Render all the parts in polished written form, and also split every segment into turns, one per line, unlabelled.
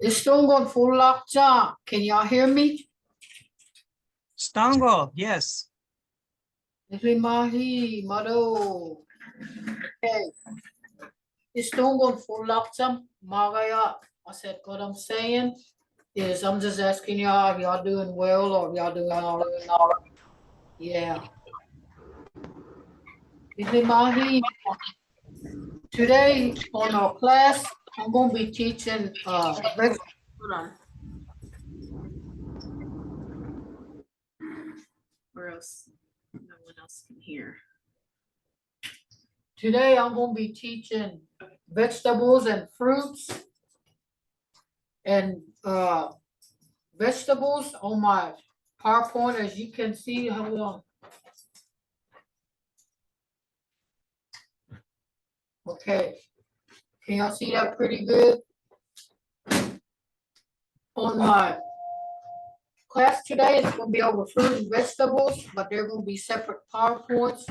Estonkon fullatcv. Can y'all hear me?
Stango, yes.
Mystery Mvhayv, Mado. Okay. Estonkon fullatcv. Magaya. I said what I'm saying is I'm just asking y'all if y'all doing well or if y'all doing all right. Yeah. Mystery Mvhayv. Today on our class, I'm gonna be teaching
Or else no one else can hear.
Today I'm gonna be teaching vegetables and fruits and vegetables on my PowerPoint, as you can see. Hold on. Okay, can y'all see that pretty good? On my class today, it's gonna be over fruit and vegetables, but they're gonna be separate PowerPoints.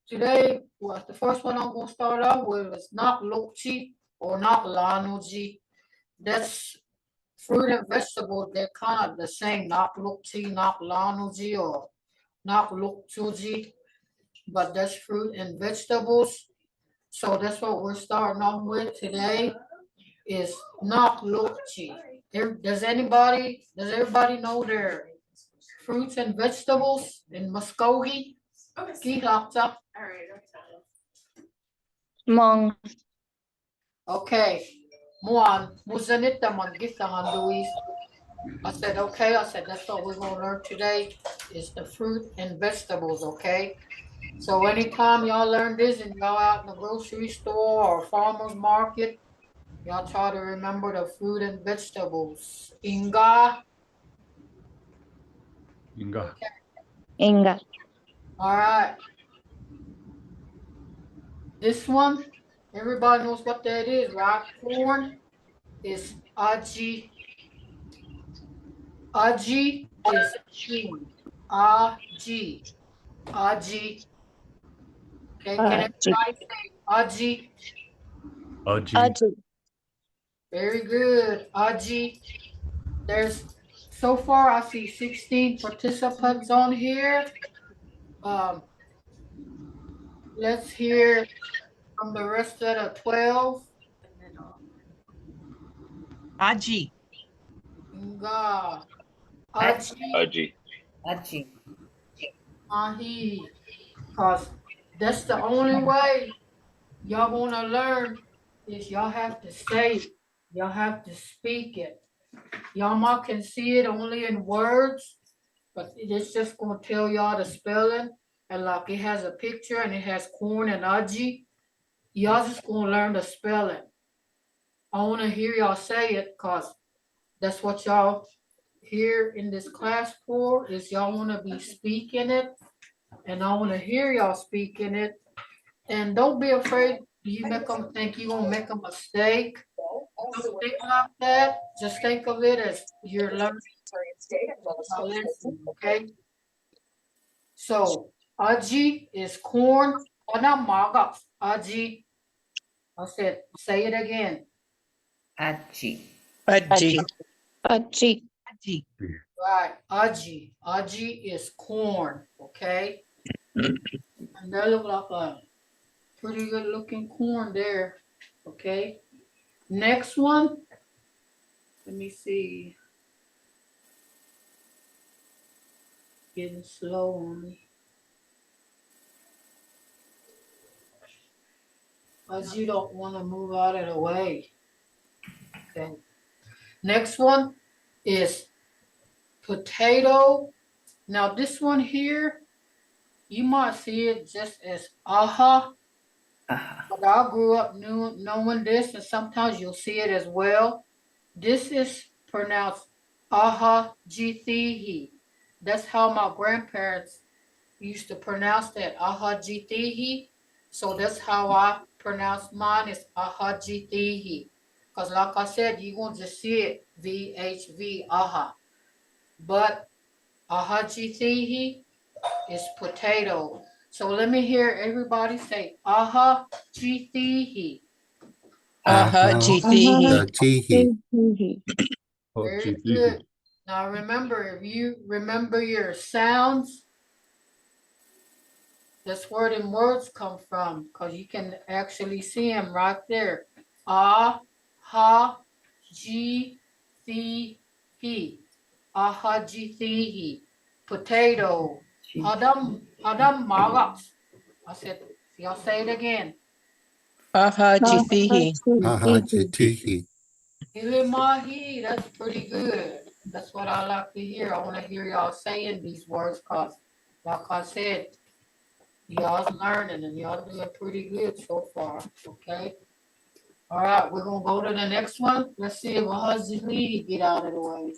Today, well, the first one I'm gonna start off with is not lochi or not lanoji. That's fruit and vegetables, they're kind of the same, not lochi, not lanoji, or not lokchoji, but that's fruit and vegetables. So that's what we're starting off with today is not lochi. Does everybody know their fruits and vegetables in Mvskoke?
Okay. All right.
Mong.
Okay. Muan, musanita man gisahan Luis. I said, okay. I said, that's what we're gonna learn today is the fruit and vegetables, okay? So anytime y'all learn this and y'all out in the grocery store or farmer's market, y'all try to remember the fruit and vegetables. Inga.
Inga.
Inga.
All right. This one, everybody knows what that is, right? Corn is aji. Aji is corn. Aji. Aji. Okay, can everybody say aji?
Aji.
Very good. Aji. There's so far I see 16 participants on here. Let's hear from the rest of the 12.
Aji.
Nga. Aji.
Aji.
Ahi. Because that's the only way y'all gonna learn is y'all have to say it. Y'all have to speak it. Y'all can see it only in words, but it's just gonna tell y'all the spelling. And like it has a picture and it has corn and aji. Y'all just gonna learn the spelling. I wanna hear y'all say it because that's what y'all here in this class for is y'all wanna be speaking it. And I wanna hear y'all speaking it. And don't be afraid you make them think you're gonna make a mistake. Don't think like that. Just think of it as you're learning. Okay. So aji is corn. Anamaga. Aji. I said, say it again.
Aji.
Aji.
Aji.
Aji.
Right. Aji. Aji is corn. Okay. And that look like a pretty good looking corn there. Okay. Next one. Let me see. Getting slow on me. Cause you don't want to move out of the way. Okay. Next one is potato. Now this one here, you might see it just as aha. But I grew up knowing this, and sometimes you'll see it as well. This is pronounced aha jithihi. That's how my grandparents used to pronounce that aha jithihi. So that's how I pronounce mine is aha jithihi. Because like I said, you're going to just see it VHV aha. But aha jithihi is potato. So let me hear everybody say aha jithihi.
Ahajithihi.
Tihi.
Very good. Now remember, if you remember your sounds, that's where the words come from, because you can actually see them right there. Ah, ha, ji, thi, he. Ahajithihi. Potato. Hadam magas. I said, y'all say it again.
Ahajithihi.
Ahajitihi.
Ilimahi, that's pretty good. That's what I like to hear. I want to hear y'all saying these words because, like I said, y'all's learning and y'all doing pretty good so far. Okay. All right, we're gonna go to the next one. Let's see if Ahajili get out of the way.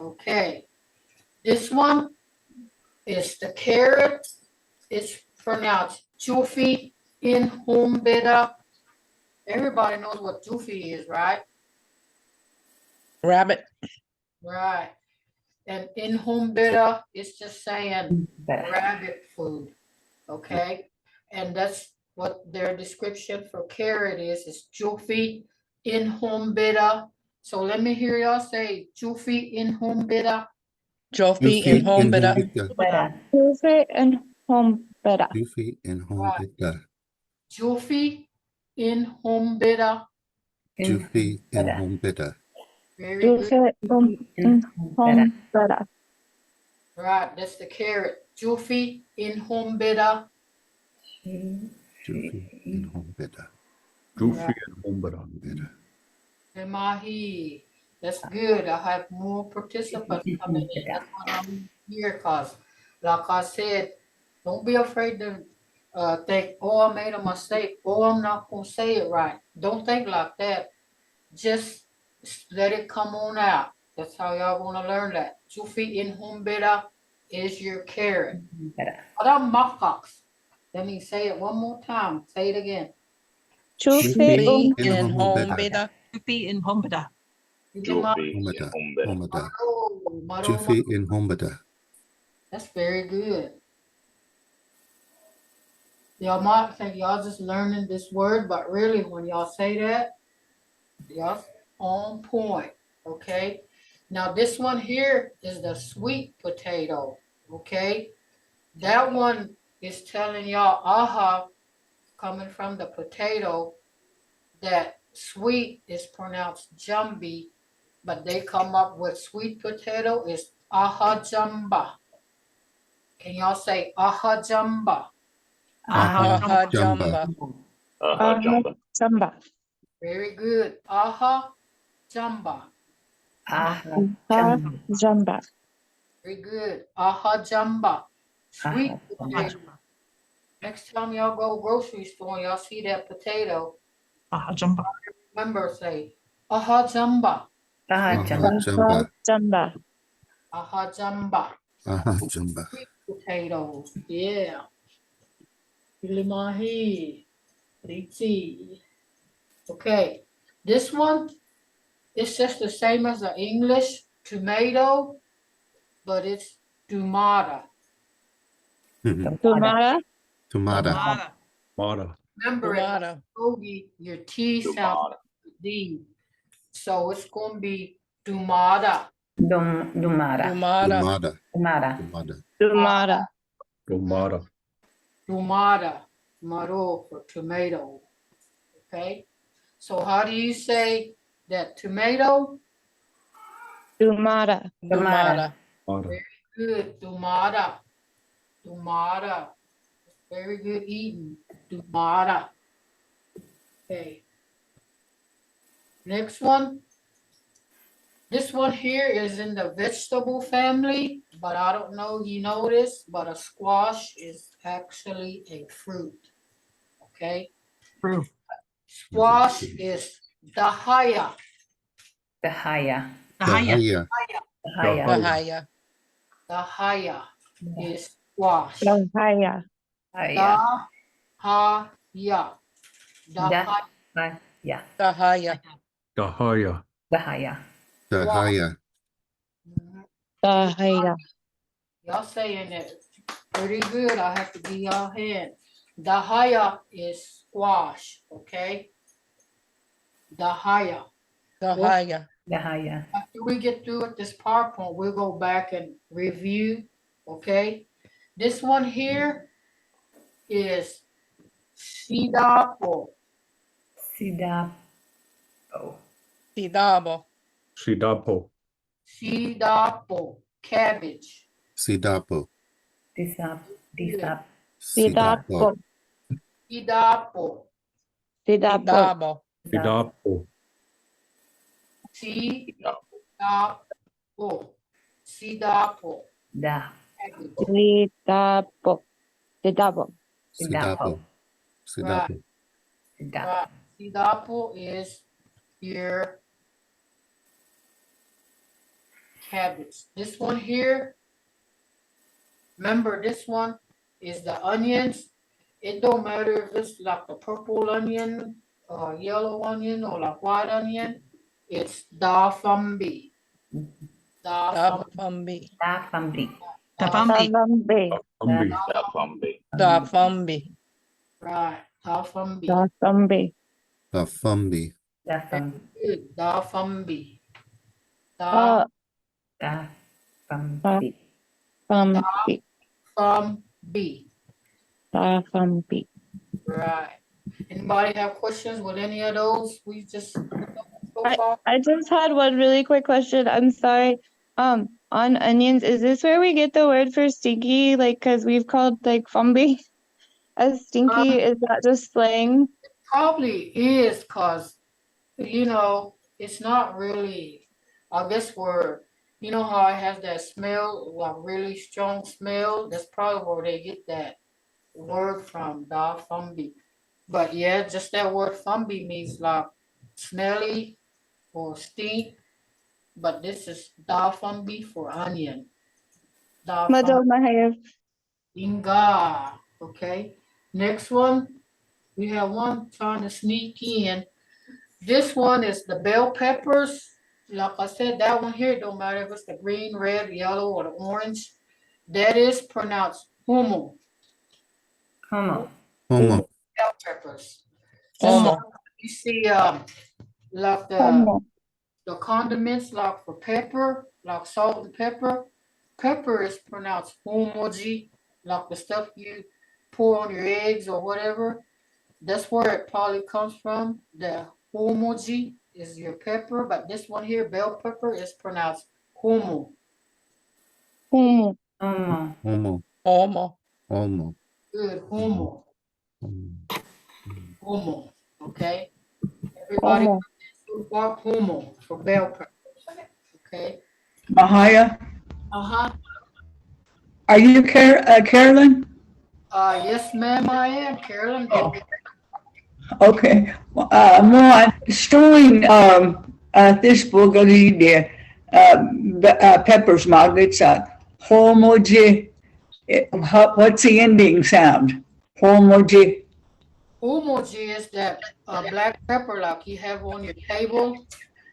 Okay. This one is the carrot. It's pronounced Jufi in Humbeda. Everybody knows what Jufi is, right?
Rabbit.
Right. And in Humbeda, it's just saying
Better.
rabbit food. Okay. And that's what their description for carrot is Jufi in Humbeda. So let me hear y'all say Jufi in Humbeda.
Jofi in home bida.
Better.
Tuesday and home better.
Yufi and home bida.
Jufi in Humbeda.
Jufi and
Better.
home bida.
Very good.
Tuesday and home better.
Right, that's the carrot. Jufi in Humbeda.
Jufi and home bida.
Goofy and Hombara.
Bida.
Mahi. That's good. I have more participants coming in. That's what I'm here because, like I said, don't be afraid to think, oh, I made a mistake. Oh, I'm not going to say it right. Don't think like that. Just let it come on out. That's how y'all going to learn that. Jufi in Humbeda is your carrot.
Better.
Adam makax. Let me say it one more time. Say it again.
Tuesday
Jofi
in
in
home
home
bida.
bida.
Jupi in Hombada.
Homada. Homada.
Maro,
Jufi and home bida.
That's very good. Y'all might think y'all just learning this word, but really when y'all say that, y'all on point. Okay. Now this one here is the sweet potato. Okay. That one is telling y'all aha coming from the potato that sweet is pronounced jumbi, but they come up with sweet potato is aha jamba. Can y'all say aha jamba?
Aha
Jamba.
jamba.
Samba.
Very good. Aha jamba.
Jamba.
Very good. Aha jamba. Sweet potato. Next time y'all go grocery store, y'all see that potato.
Jumba.
Remember, say aha jamba.
Jamba.
Jamba.
Aha jamba.
Jamba.
Sweet potatoes. Yeah. Ilimahi. Riti. Okay. This one is just the same as the English tomato, but it's tomata.
Tomorrow.
Tomata.
Mara.
Remember, in
Tomato.
Muskogee, your T sounds like a D. So it's going to be tomata.
Dumara.
Umara.
Tomata.
Dumara.
Tomata.
Tomorrow.
Tomara.
Tomata. Maro for tomato. Okay. So how do you say that tomato?
Tomorrow.
Umara.
Mara.
Good. Tomata. Tomata. Very good eating. Tomata. Okay. Next one. This one here is in the vegetable family, but I don't know if you know this, but a squash is actually a fruit. Okay.
True.
Squash is dahaya.
Dahaya.
Haya.
Dahaya.
Bahaya.
Dahaya is squash.
Haya.
Dahaya.
Dahaya. Dahaya.
Dahaya.
Bahaya.
Dahaya.
Dahaya.
Dahaya.
Haya.
Y'all saying it pretty good. I have to give y'all a hand. Dahaya is squash, okay? Dahaya.
Dahaya.
Dahaya.
After we get through with this PowerPoint, we'll go back and review, okay? This one here is Sidapo.
Sidapo.
Sidabo.
Sidapo.
Sidapo, cabbage.
Sidapo.
Disap. Disap.
Sidapo.
Sidapo,
Sidapo.
Sidabo.
Sidapo.
Sidapo, Sidapo,
Da.
cabbage.
Sidapo. Sidapo.
Sidapo. Sidapo.
Sidapo.
Sidapo is your cabbage. This one here, remember this one is the onions. It don't matter if it's like the purple onion, or yellow onion, or like white onion. It's dafambi. Dafambi.
Dafambi.
Dafambi.
Tabambi.
Dafambi.
Dafambi.
Right, dafambi.
Dafambi.
Dafambi.
Dafambi.
Good, dafambi.
Dafambi.
Dafambi.
Dafambi.
Dafambi.
Right. Anybody have questions with any of those we just so far?
I just had one really quick question. I'm sorry. On onions, is this where we get the word for stinky? Like, cause we've called like fumby as stinky. Is that just slang?
Probably is, cause you know, it's not really, I guess you know how it has that smell, like really strong smell? That's probably where they get that word from, da fumbi. But yeah, just that word fumbi means like smelly or stink. But this is da fumbi for onion. Da
Madam
fumbi.
Mvhayv.
Inga. Okay. Next one, we have one trying to sneak in. This one is the bell peppers. Like I said, that one here, don't matter if it's the green, red, yellow, or the orange. That is pronounced humo.
Homo.
Homo.
Bell peppers.
Homo.
You see, like
Homo.
the condiments, like for pepper, like salt and pepper. Pepper is pronounced homoji, like the stuff you pour on your eggs or whatever. That's where it probably comes from. The homoji is your pepper, but this one here, bell pepper, is pronounced homo.
Homo.
Homo.
Homo.
Homo.
Homo.
Good, homo,
Homo.
homo. Okay, everybody, homo for bell peppers. Okay.
Mahaya,
Uh-huh.
are you Carolyn?
Yes, ma'am, I am, Carolyn.
Okay. Mo stowing this book the peppers maggots homoji. What's the ending sound? Homoji.
Homoji is that black pepper like you have on your table.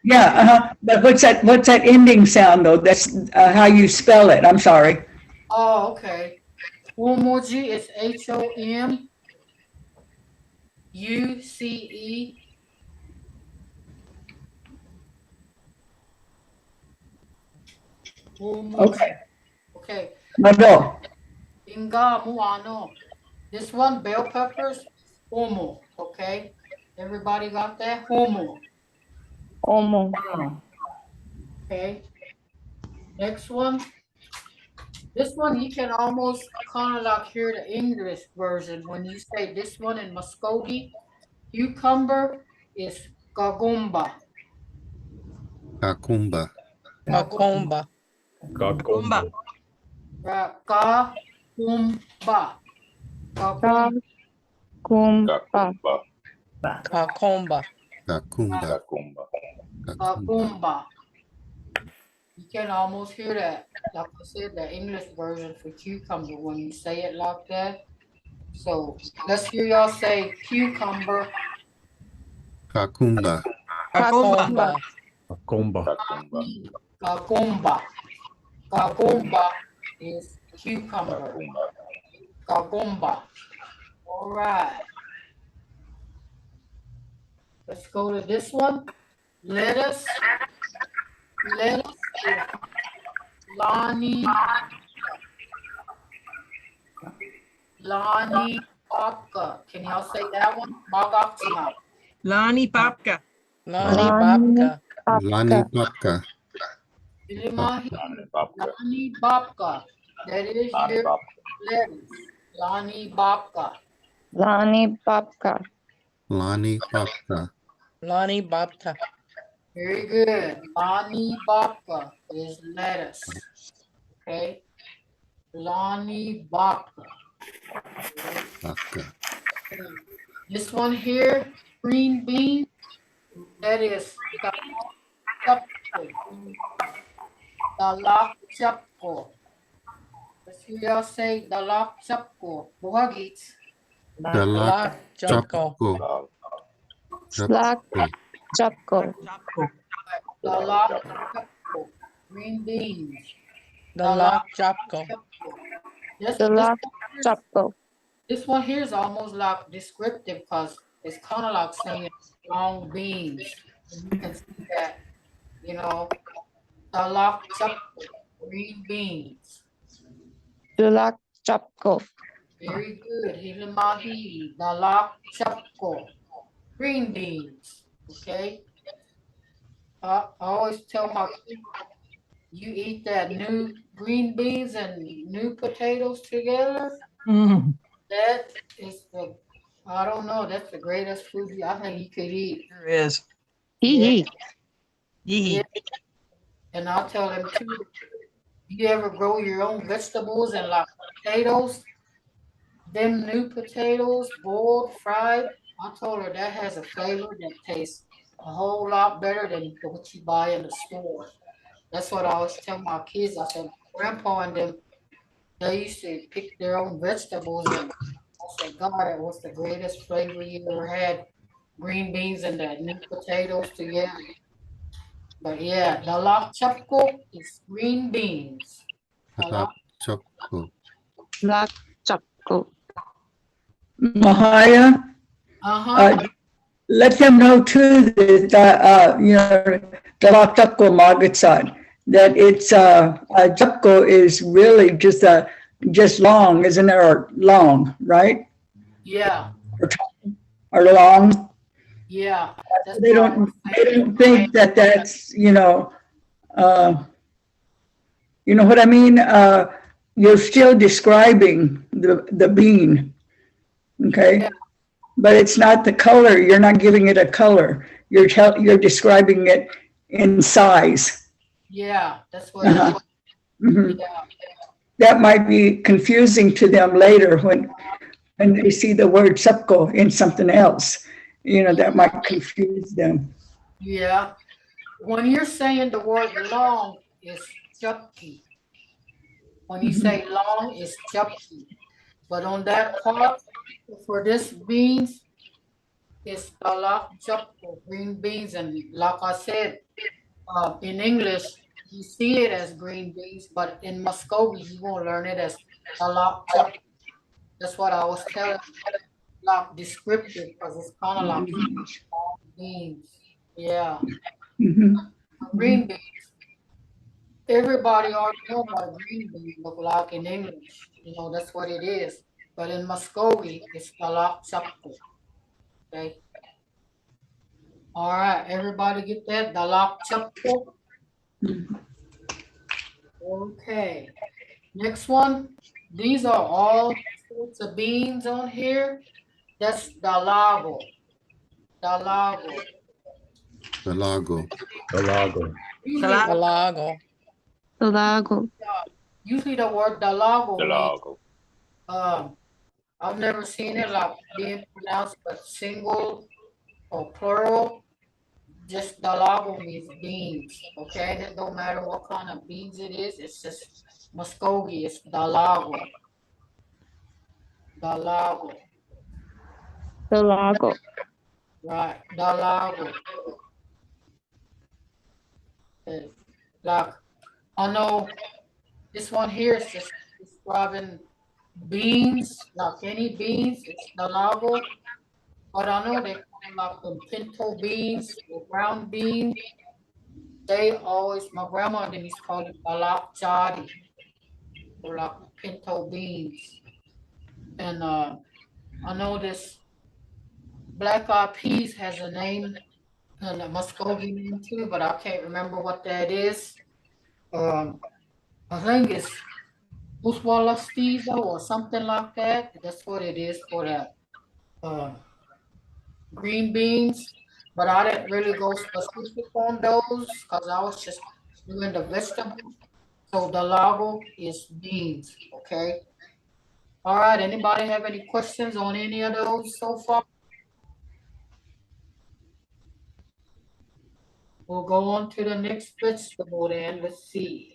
Yeah, but what's that ending sound though? That's how you spell it. I'm sorry.
Oh, okay. Homoji is HOMUCE. Homoji.
Okay.
Okay.
No.
Inga muano. This one, bell peppers, homo. Okay. Everybody got that? Homo.
Homo.
Okay. Next one. This one you can almost kind of like hear the English version when you say this one in Mvskoke. Cucumber is gagumba.
Kakumba.
Kakomba.
Kakomba.
Right. Gagumba. Gagumba.
Kumpa.
Kakomba.
Kakumba.
Gagumba. You can almost hear that. Like I said, the English version for cucumber when you say it like that. So let's hear y'all say cucumber.
Kakumba.
Kakumba.
Kakomba.
Kakomba.
Gagumba. Gagumba is cucumber. Gagumba. All right. Let's go to this one. Lettuce. Lettuce is Lani. Lani Babka. Can y'all say that one? Magaktima.
Lani Babka.
Lani Babka.
Lani Papka.
Ilimahi. Lani Babka. That is your lettuce. Lani Babka.
Lani Babka.
Lani Papka.
Lani Babka.
Very good. Lani Babka is lettuce. Okay. Lani Babka.
Papka.
This one here, green bean, that is dalak chapko. Let's hear y'all say dalak chapko. Buhagits.
Dalak Chapko.
Chapko.
Slak Chapko.
Dalak chapko. Green beans.
Dalak Chapko.
Slak Chapko.
This one here is almost like descriptive because it's kind of like saying long beans. And you can see that, you know, dalak chapko. Green beans.
Slak Chapko.
Very good. Hilamahi, dalak chapko. Green beans. Okay. I always tell my kids, you eat that new green beans and new potatoes together.
Mm,
That is the, I don't know, that's the greatest food I think you could eat.
there is.
Hee
Yee.
And I'll tell them too, you ever grow your own vegetables and like potatoes? Them new potatoes, boiled, fried, I told her that has a flavor that tastes a whole lot better than what you buy in the store. That's what I always tell my kids. I said, Grandpa and them, they used to pick their own vegetables, and I said, God, that was the greatest flavor you ever had. Green beans and the new potatoes together. But yeah, dalak chapko is green beans. Dalak,
Chapko.
Slak Chapko.
Mahaya, let them know too that, you know, dalak chapko magatsad, that it's, chapko is really just long, isn't it? Or long, right?
yeah,
Or long.
yeah. That's
They
why I
don't
say-
think that that's, you know what I mean? You're still describing the bean, okay?
Yeah.
But it's not the color. You're not giving it a color. You're describing it in size.
Yeah, that's what
Uh-huh. Mhm.
yeah.
That might be confusing to them later when they see the word sepko in something else. You know, that might confuse them.
Yeah. When you're saying the word long, it's chupki. When you say long, it's chupki. But on that part, for this beans, it's dalak chupko, green beans. And like I said, in English, you see it as green beans, but in Muscogee, you won't learn it as dalak chupko. That's what I was telling you, like descriptive, because it's kind of like beans. Yeah.
Mhm.
Green beans. Everybody already know what a green bean look like in English. You know, that's what it is. But in Muscogee, it's dalak chapko. Okay. All right, everybody get that? Dalak chapko. Okay. Next one. These are all sorts of beans on here. That's dalago. Dalago.
Dalago.
Dalago.
Usually,
Dalago.
Dalago.
usually the word dalago means, I've never seen it like being pronounced but single or plural. Just dalago means beans, okay? And it don't matter what kind of beans it is. It's just Muskogee. It's dalago. Dalago.
Dalago.
Right. Dalago. Okay. Like, I know this one here is just describing beans, like any beans. It's dalago. But I know they call it like the pinto beans or brown beans. They always, my grandma and them used to call it balak jadi, or like pinto beans. And I know this black eyed peas has a name and a Muskogee name too, but I can't remember what that is. I think it's Uswalastiza or something like that. That's what it is for that green beans. But I didn't really go specific on those because I was just doing the vegetables. So the lago is beans, okay? All right, anybody have any questions on any of those so far? We'll go on to the next vegetable then. Let's see.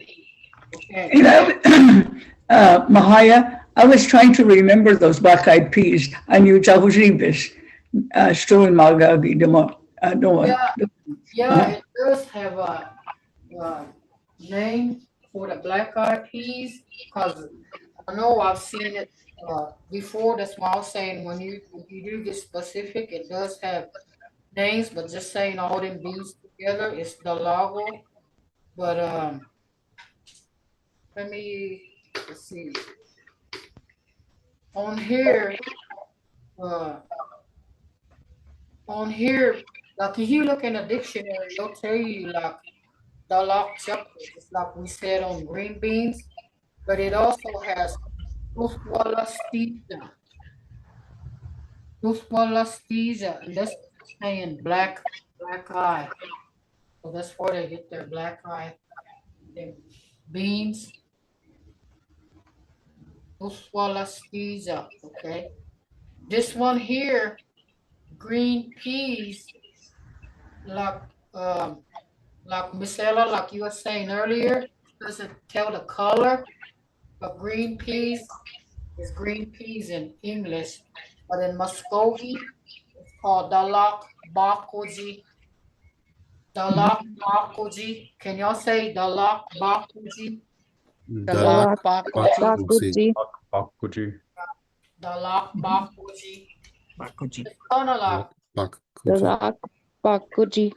Okay.
You know, Mahaya, I was trying to remember those black-eyed peas. I knew Jahuzibis, Struin Malgabi,
Yeah, it does have a name for the black-eyed peas because I know I've seen it before. That's why I was saying when you do get specific, it does have names, but just saying all them beans together is the lago. But let's see. On here, like if you look in a dictionary, it'll tell you like the lock chocolate, just like we said on green beans, but it also has uswalastiza. Uswalastiza, and that's saying black eye. So that's where they get their black eye beans. Uswalastiza, okay. This one here, green peas, like Miss Ella, like you were saying earlier, doesn't tell the color, but green peas is green peas in English, but in Muskogee, it's called dalak bakoji. Dalak bakoji. Can y'all say dalak bakoji?
Dalak bakoji.
Bakuji.
Dalak bakoji.
Bakuji.
It's kind of like,
Bakuji.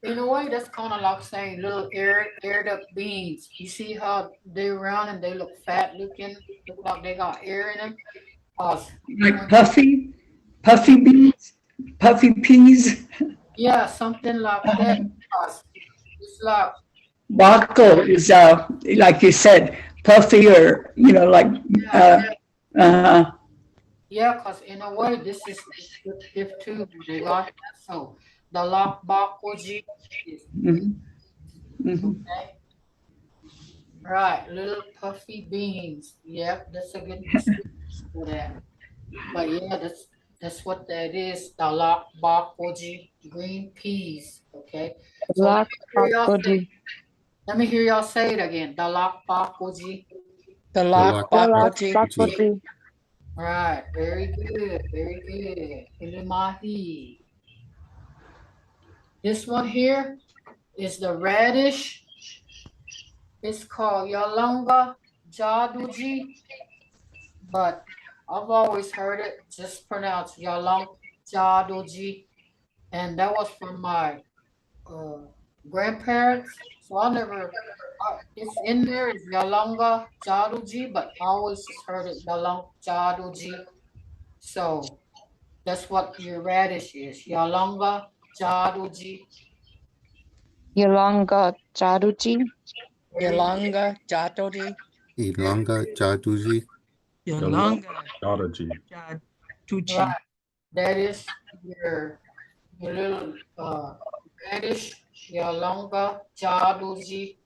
in a way, that's kind of like saying little aired up beans. You see how they're round and they look fat looking, look like they got air in them.
like puffy beans, puffy peas.
Yeah, something like that. It's like,
Bako is, like you said, puffy or, like,
yeah, because in a way, this is descriptive too. They got that. So the lock bakoji is okay. Right, little puffy beans. Yep, that's a good description for that. But yeah, that's what that is. The lock bakoji, green peas. Okay. So let me hear y'all say it again. The lock bakoji.
Dalak bakoji.
Right, very good, very good. Ilimahi. This one here is the radish. It's called Yalanga Jaduji, but I've always heard it just pronounced Yalanga Jaduji, and that was from my grandparents. So I never, it's in there is Yalanga Jaduji, but I always just heard it Yalanga Jaduji. So that's what your radish is, Yalanga Jaduji.
Yolanga Jaduji.
Yolanga Jadoji.
Ilanga Jaduji.
Yolanga
Yadaji.
Jaduji.
Right. That is your little radish, Yalanga Jaduji.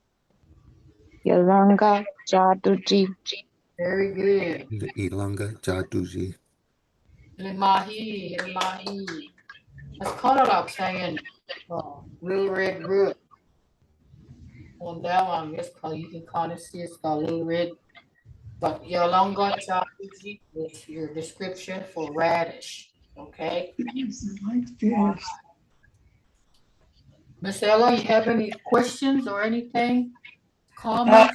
Yolanga Jaduji.
Very good.
Ilanga Jaduji.
Limahi. That's kind of like saying little red root. On that one, yes, because you can kind of see it's got a little red. But Yolanga Jaduji is your description for radish. Okay. Miss Ella, you have any questions or anything? Comments?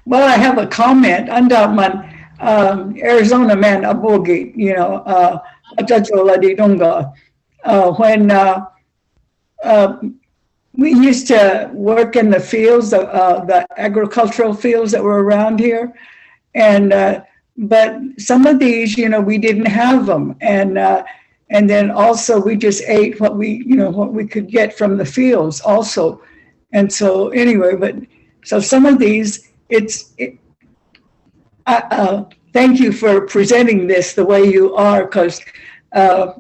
Well, I have a comment. Andaman, Arizona man, abogi, Atachola di Dunga. When we used to work in the fields, the agricultural fields that were around here, and but some of these, we didn't have them, and then also we just ate what we could get from the fields also, and so anyway, but so some of these, thank you for presenting this the way you are, because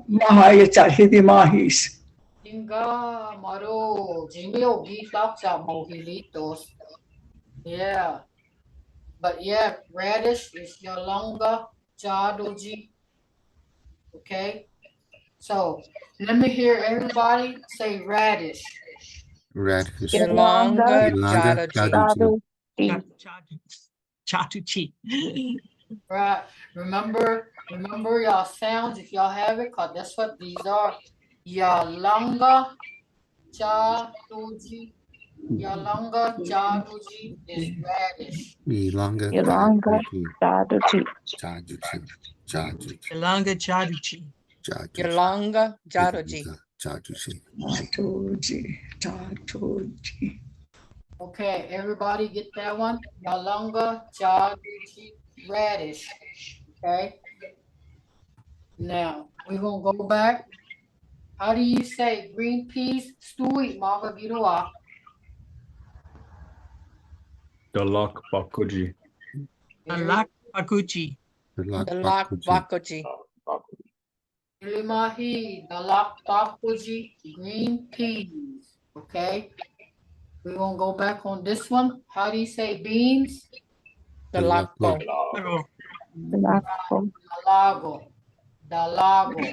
mahis.
Inga maro jimio gitapsa mohilitos. Yeah. But yeah, radish is yalonga jadoji. Okay. So let me hear everybody say radish.
Radish.
Yolanga
Ilanga
Jataji.
Jaduji.
Chatuchi.
Right. Remember y'all sounds if y'all have it, cause that's what these are. Yalanga jadoji. Yalanga jadoji is radish.
Ilanga
Yolanga
Jaduji.
Jataji.
Jaduji.
Ilanga Chaduchi.
Jaduji.
Yolanga Jataji.
Jaduji.
Jadoji.
Okay, everybody get that one? Yalanga jadoji radish. Okay. Now we're gonna go back. How do you say green peas? Stui maga girua.
Dalak Bakuji.
Alak Pakuchi.
Dalak Bakoji.
Ilimahi, dalak pakuji, green peas. Okay. We're gonna go back on this one. How do you say beans?
Dalakpo.
Dalago.
Dalago. Dalago.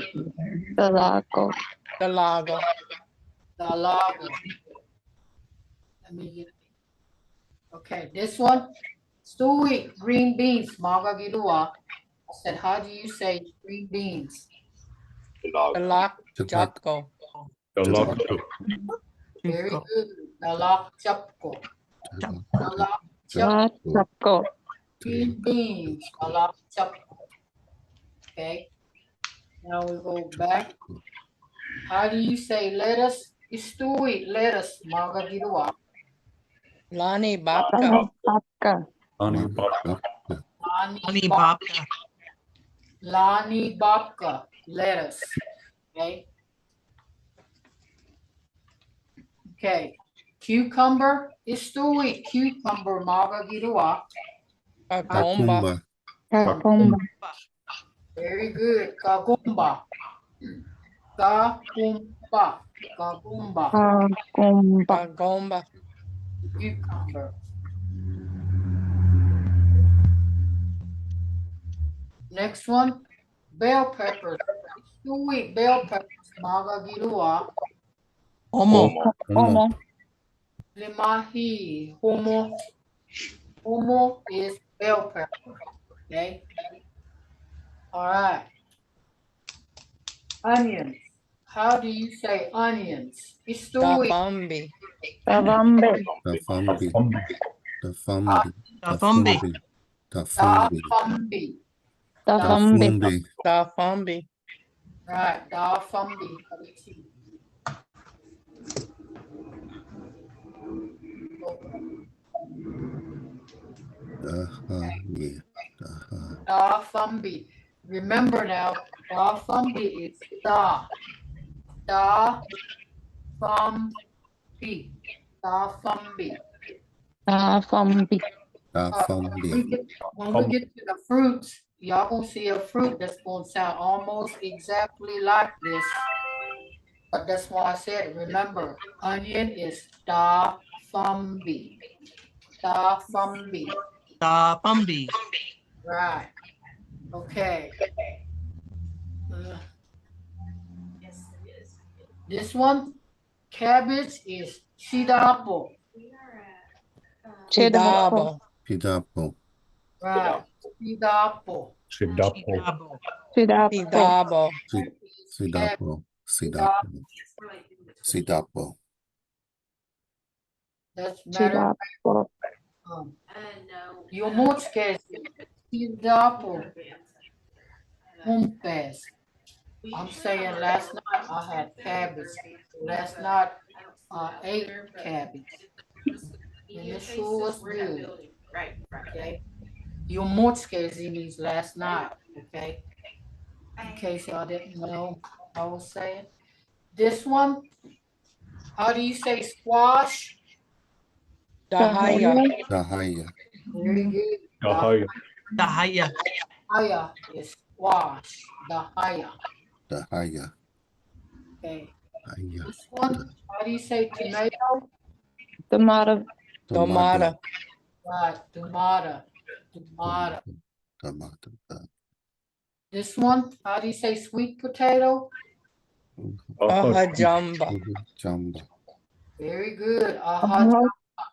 Dalago.
Dalago.
Dalago. Let me get it. Okay, this one. Stui, green beans, maga girua. I said, how do you say green beans?
Dalak Jatko.
Dalak
Very good. Dalak chapko. Dalak chapko.
Dalago.
Green beans. Dalak chapko. Okay. Now we go back. How do you say lettuce? Istui lettuce, maga girua.
Lani Babka.
Babka.
Ani Baka.
Ani Babka.
Lani babka, lettuce. Okay. Okay. Cucumber, istui cucumber, maga girua.
Kakomba.
Kakumba.
Very good. Kagumba. Kagumba. Kagumba.
Kakumba.
Kagomba.
Cucumber. Next one, bell peppers. Istui bell peppers, maga girua.
Omo.
Omo.
Limahi, homo. Homo is bell pepper. Okay. All right. Onions. How do you say onions? Istui.
Dabambi.
Davambe.
Dafambi.
Dafambi.
Dafumbi.
Dafambi.
Davambe.
Dafambi.
Right. Dafambi. Dafambi. Remember now, Dafambi is da. Da. Fambi. Dafambi.
Davambi.
Dafambi.
When we get to the fruits, y'all gonna see a fruit that's gonna sound almost exactly like this. But that's why I said, remember, onion is dafambi. Dafambi.
Dafambi.
Right. Okay. This one, cabbage is sidapo.
Chidabo.
Pidapo.
Right. Sidapo.
Shidapo.
Sidabo.
Sidapo. Sidapo. Sidapo.
That's matter.
Chidapo.
Yomotsuke. Sidapo. Kwerpvs. I'm saying last night I had cabbage. Last night I ate cabbage. And it sure was good.
Right.
Okay. Your Mvskoke means last night. Okay. In case y'all didn't know, I was saying. This one, how do you say squash?
Dahaya.
Dahaya.
Very good.
Dahaya.
Dahaya.
Dahaya is squash. Dahaya.
Dahaya.
Okay.
Dahaya.
This one, how do you say tomato?
Tomato.
Tomata.
Right, tomato. Tomato.
Tomato.
This one, how do you say sweet potato?
Ahajamba.
Jamba.
Very good.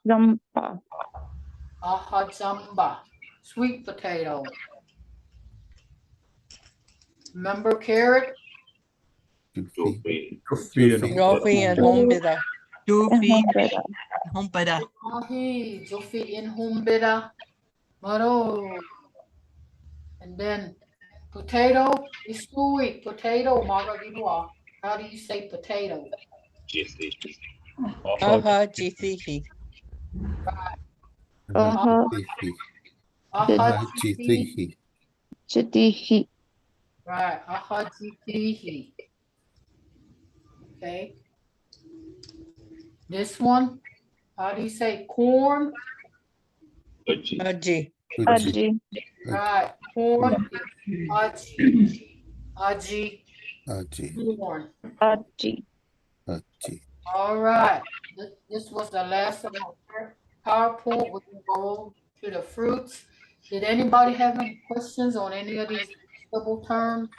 Jumpa.
Ahajamba. Sweet potato. Remember carrot?
Jufi.
Yofi and Hombida.
Jufi. Humpeda.
Ahi, Jofi in humbida. Maro. And then potato is sweet. Potato, Margarita. How do you say potato?
Ahajithihi.
Ahajithihi.
Chitihi.
Right, ahajitihi. Okay. This one, how do you say corn?
Aji.
Aji.
Right, corn is aji. Aji,
Aji.
corn.
Aji.
Aji.
All right, this was the last of our PowerPoint. We can go to the fruits. Did anybody have any questions on any of these vegetable terms?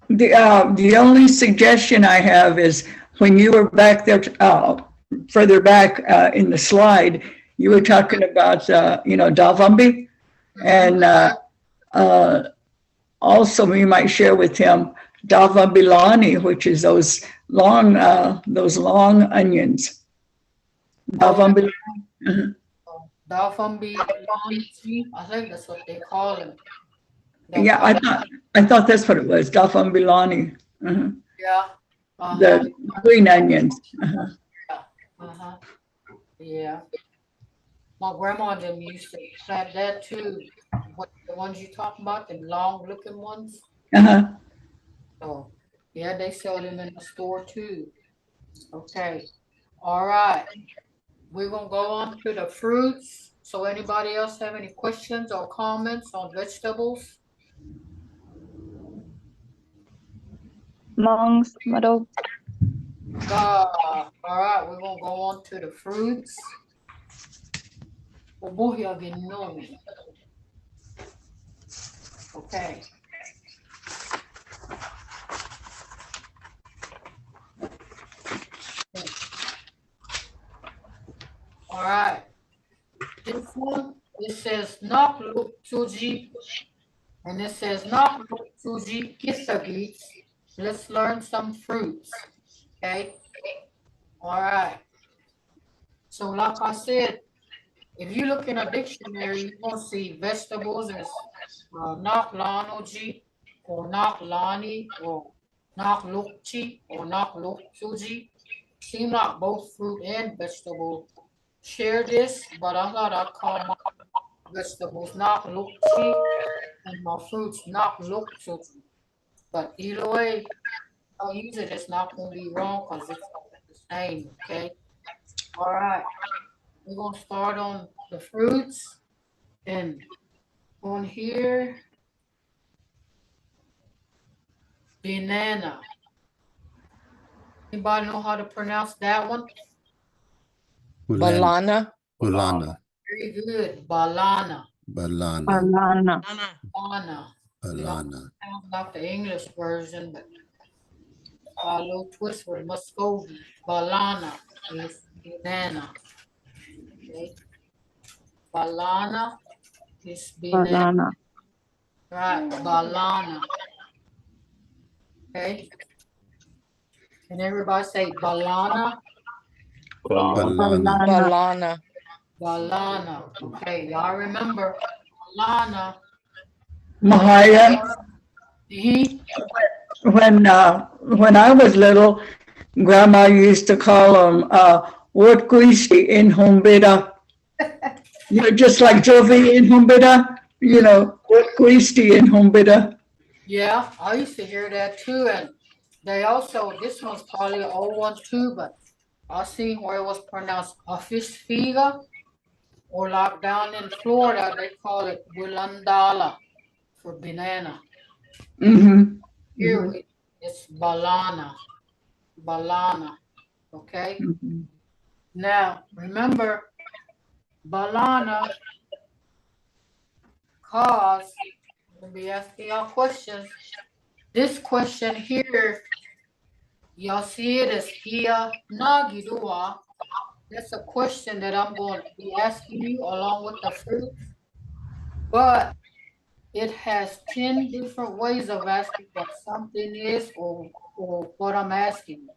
The only suggestion I have is when you were back there, further back in the slide, you were talking about, Davambi. And also we might share with him Davambilani, which is those long onions. Davambilani.
Davambi, I think that's what they call them.
Yeah, I thought that's what it was, Davambilani.
Yeah.
The green onions.
Yeah. My grandma and them used to plant that too. What the ones you talking about, the long looking ones? Oh, yeah, they sell them in the store too. Okay. All right. We're gonna go on to the fruits. So anybody else have any questions or comments on vegetables?
Mongs. Meadow.
All right, we're gonna go on to the fruits. Okay. All right. This one, it says knock look suji, and it says knock look suji kisagits. Let's learn some fruits. Okay. All right. So like I said, if you look in a dictionary, you're gonna see vegetables as knock lanoji, or knock lani, or knock lukchi, or knock luksuji. Seem like both fruit and vegetable share this, but I thought I'd call my vegetables knock lukchi and my fruits knock luksuji. But either way, I'll use it. It's not gonna be wrong because it's the same. Okay. All right. We're gonna start on the fruits, and on here, banana. Anybody know how to pronounce that one?
Balana.
Balana.
Very good. Balana.
Balana.
Banana.
Balana.
Balana.
Sounds like the English version, but a little twist with Mvskoke. Balana is banana. Okay. Balana is banana.
Banana.
Right, balana. Okay. And everybody say balana.
Balana.
Balana.
Balana. Okay, y'all remember Lana.
Mvhayv.
He,
When I was little, Grandma used to call them "What Kuishi in Humbida." You know, just like Jovi in Humbida. You know, "What Kuishi in Humbida."
yeah, I used to hear that too, and they also, this one's probably an old one too, but I seen where it was pronounced Opunvkv, or like down in Florida, they call it Willandala for banana.
Mm-hmm.
Here it's Balana, Balana, okay?
Mm-hmm.
Now, remember, Balana cause, let me ask y'all questions. This question here, y'all see it as Ia Nagidua. That's a question that I'm going to be asking you along with the fruit. But it has 10 different ways of asking what something is or what I'm asking.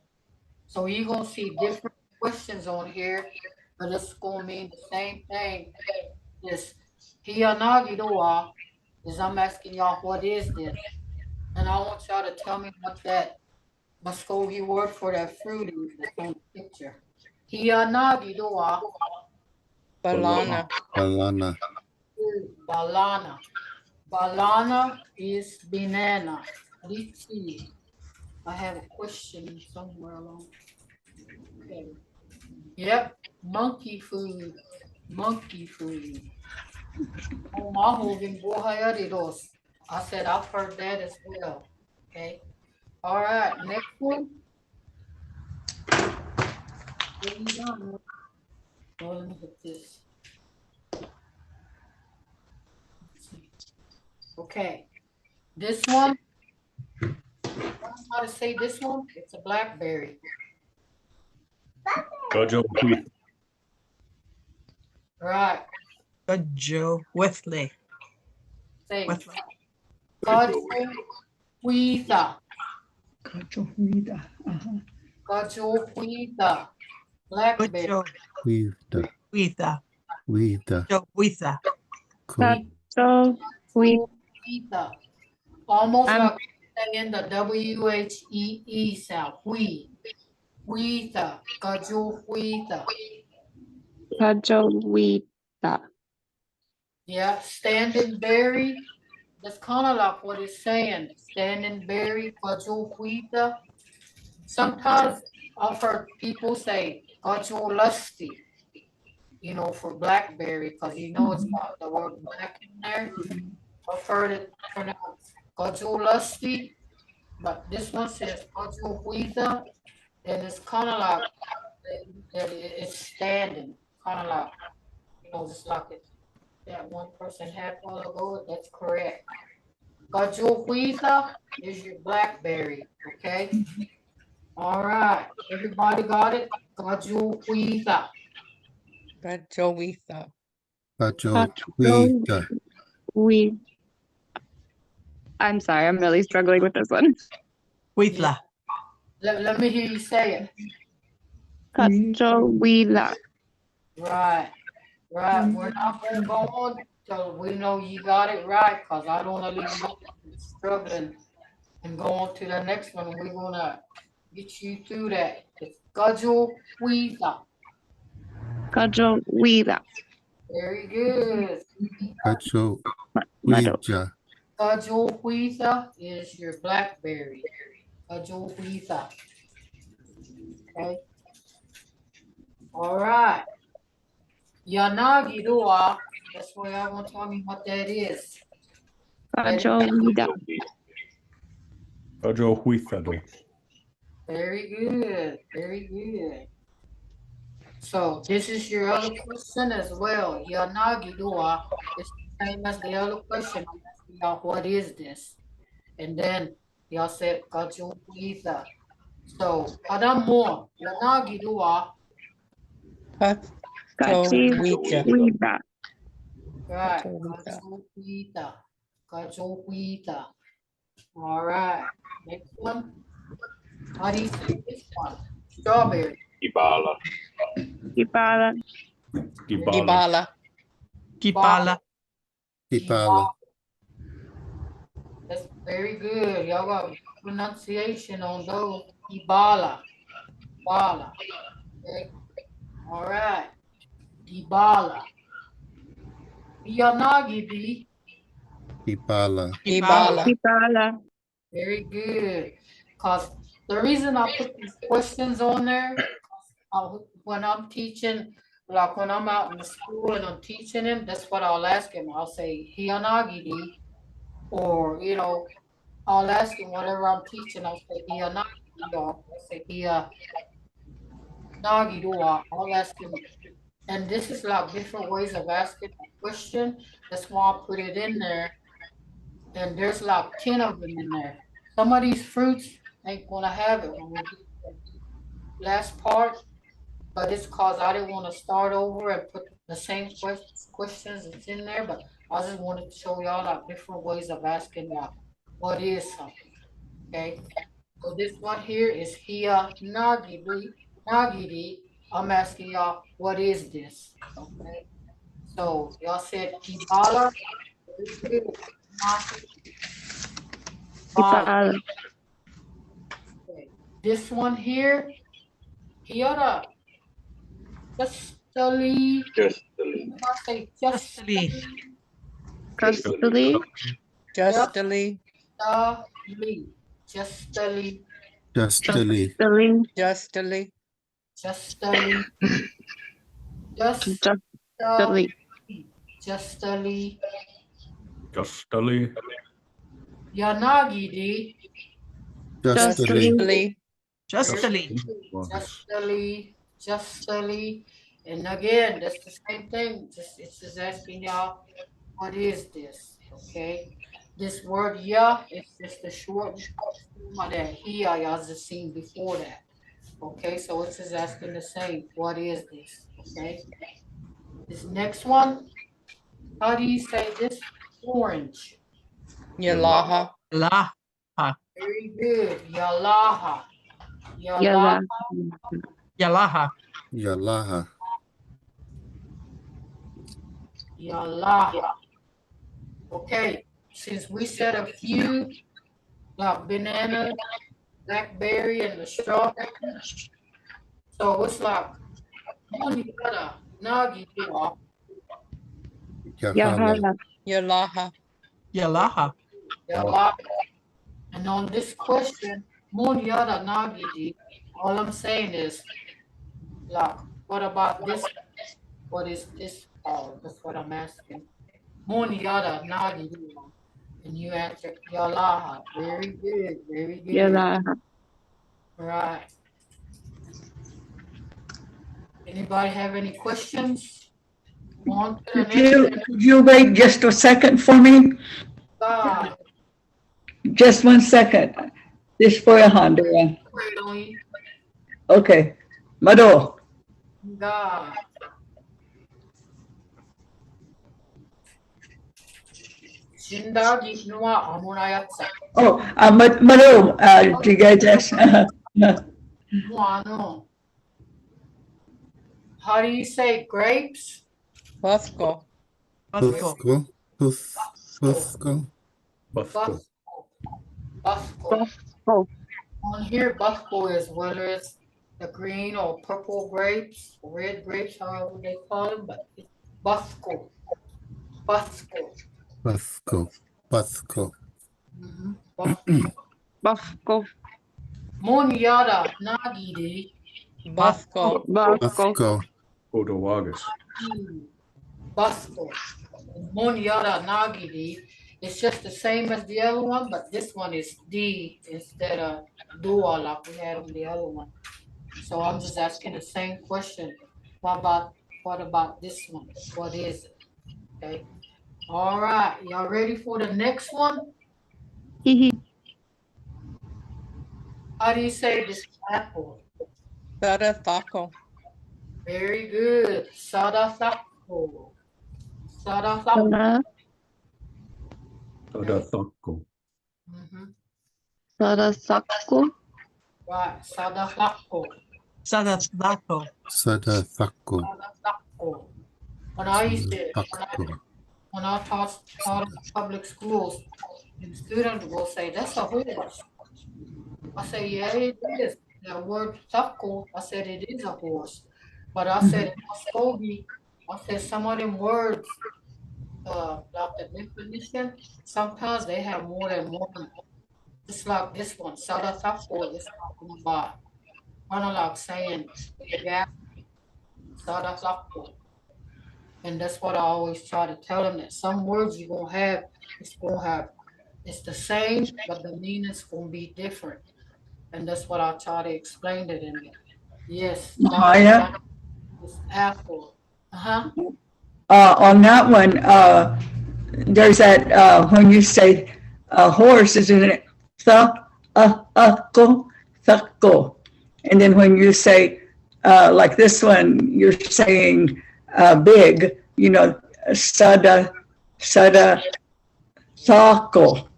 So you're going to see different questions on here, but it's going to mean the same thing. This Hianagidoa is I'm asking y'all, what is this? And I want y'all to tell me what that Mvskoke word for that fruit is that's on the picture. Hianagidoa.
Balana.
Balana.
Balana. Balana is banana. Let's see. I have a question somewhere along. Okay. Yep. Monkey food. Monkey food. Oh, Mahogin Bohayaridos. I said I've heard that as well. Okay. All right. Next one. Oh, let me get this. Okay. This one. I don't know how to say this one. It's a blackberry.
Gojo Huitha.
Right.
Joe Wesley.
Say
Wesley.
Kajuhuita.
Kajuhuita. Uh-huh.
Kajuhuita. Blackberry.
Joe
Huitha.
Huitha.
Huitha.
Joe Huitha.
So we
Huita. Almost
I'm-
like saying the WHEE sound. Huita. Kajuhuita.
Kajuhuita.
Yeah. Standing berry. That's kind of like what it's saying. Standing berry. Kajuhuita. Sometimes I've heard people say Kajulusty, you know, for blackberry, because you know it's got the word black in there. I've heard it pronounced Kajulusty, but this one says Kajuhuita, and it's kind of like that it's standing, kind of like, you know, just like it, that one person had a while ago. That's correct. Kajuhuita is your blackberry, okay? All right, everybody got it? Kajuhuita.
Kajoitha.
Kajuhuita.
I'm sorry, I'm really struggling with this one.
Huitla.
Let me hear you say it.
Kajuhuita.
Right, right. We're not gonna go on till we know you got it right, because I don't want to leave you struggling and go on to the next one. We're gonna get you through that. It's Kajuhuita.
Kajuhuita.
Very good.
Kajuhuita.
Kajuhuita is your blackberry. Kajuhuita. Okay. All right. Yanagidua. That's why I want to tell me what that is.
Kajuhuita.
Gojo Huitha though.
Very good. Very good. So this is your other question as well. Yanagidua is the same as the other question. I'm asking y'all, what is this? And then y'all said Kajuhuita. So Adamo, Yanagidua.
Kajoitha.
Kajuhuita.
Right.
Kajuhuita.
Kajuhuita. Kajuhuita. All right. Next one. How do you say this one? Strawberry.
Ibala.
Ibala.
Ibala.
Kipala.
Ipala.
That's very good. Y'all got pronunciation on those. Ibala. Ibala. Okay. All right. Ibala. Yanagidi.
Ipala.
Ibala.
Ipala.
Very good. Because the reason I put these questions on there, when I'm teaching, like when I'm out in the school and I'm teaching him, that's what I'll ask him. I'll say, Hiyanagidi, or, you know, I'll ask him whatever I'm teaching, I'll say, Hiyanagidi, or I'll say, Hiyanagidi, I'll ask him. And this is like different ways of asking a question. That's why I put it in there. And there's like 10 of them in there. Some of these fruits ain't gonna have it when we get to the last part, but it's cause I didn't want to start over and put the same questions that's in there, but I just wanted to show y'all like different ways of asking like what is something. Okay. So this one here is Hia Nagidi. I'm asking y'all, what is this? Okay. So y'all said Ibala.
Ipala.
Okay. This one here, Hiara. Justly. I say
Justly.
Justly.
Justly.
Justly.
Justly.
Justly.
Justly.
Justly.
Justly.
Justly.
Justly.
Yanagidi.
Justly.
Justly.
Justly.
Justly. And again, that's the same thing. It's just asking y'all, what is this? Okay. This word ya is just a short form of that here y'all just seen before that. Okay, so it's just asking the same. What is this? Okay. This next one, how do you say this? Orange.
Yalaha.
La.
Very good. Yalaha.
Yala.
Yalaha.
Yalaha.
Yalaha. Okay, since we said a few, like banana, blackberry, and the strawberry, so it's like Monigara, Nagi,
Yahala.
Yalaha.
Yalaha.
Yalaha. And on this question, Monyada Nagiji, all I'm saying is, like, what about this? What is this called? That's what I'm asking. Monyada Nagiji. And you answer Yalaha. Very good, very good.
Yala.
Right. Anybody have any questions? On to the next.
Could you wait just a second for me?
God.
Just 1 second. This for you, Honda.
Wait on you.
Okay. Mado.
God. Shindagi Nua Amunayatsa.
Oh, Mado, do you guys ask?
Muano. How do you say grapes?
Busco.
Busco.
Busco.
Busco.
Busco. On here, Busco is whether it's the green or purple grapes, red grapes, however they call them, but it's Busco. Busco.
Busco. Busco.
Busco.
Bafko.
Monyada Nagidi.
Busco.
Busco.
Odowagas.
Busco. Monyada Nagidi. It's just the same as the other one, but this one is D instead of Dua like we had on the other one. So I'm just asking the same question. What about this one? What is it? Okay. All right. Y'all ready for the next one? How do you say this apple?
Saratako.
Very good. Sadasako. Sadasako.
Sadatako.
Sarasako.
Right. Sadasako.
Sadako.
Sadatako.
Sadasako. When I used to,
Sadako.
when I taught in public schools, the students will say, that's a horse. I say, yeah, it is. That word "sako," I said it is a horse. But I said in Muskogee, I said some of them words, like the definition, sometimes they have more than one. Just like this one, Sada Sako is talking about kind of like saying yeah, Sada Sako. And that's what I always try to tell them that some words you're gonna have it's the same, but the meaning's gonna be different. And that's what I try to explain to them. Yes,
Maya,
it's apple. Uh-huh.
on that one, there's that, when you say horse, isn't it? Go, go. And then when you say, like this one, you're saying big, you know, sada, sako.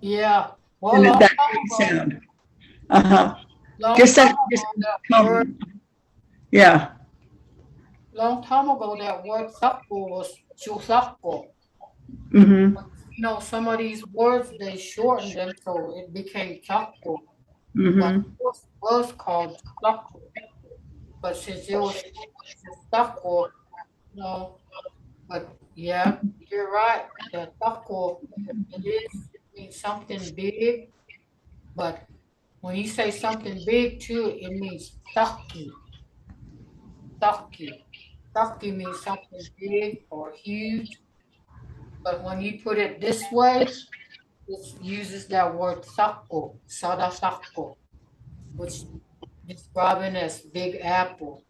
Yeah. Well,
And
long
that
time
big
ago,
sound. Uh-huh.
long
Just
time
that,
ago,
just,
that word,
yeah.
long time ago, that word "sako" was chusako.
Mm-hmm.
You know, some of these words they shortened them so it became chako. But
Mm-hmm.
was called chusako. But since it was chusako, you know, but yeah, you're right. That chako, it means something big, but when you say something big too, it means taki. Taki. Taki means something big or huge. But when you put it this way, it uses that word sako, sada sako, which describing as big apple.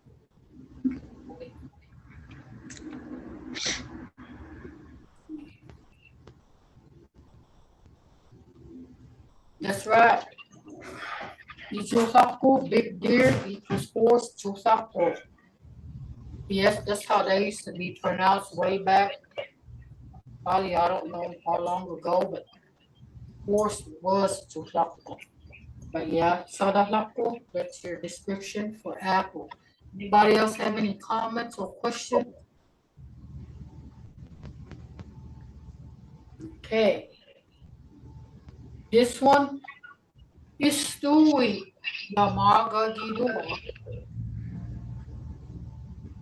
That's right. Ichusako, big deer, equals horse, chusako. Yes, that's how they used to be pronounced way back. Probably I don't know how long ago, but horse was chusako. But yeah, Sadalako, that's your description for apple. Anybody else have any comments or questions? Okay. This one is Stewie Yamaga Gidua.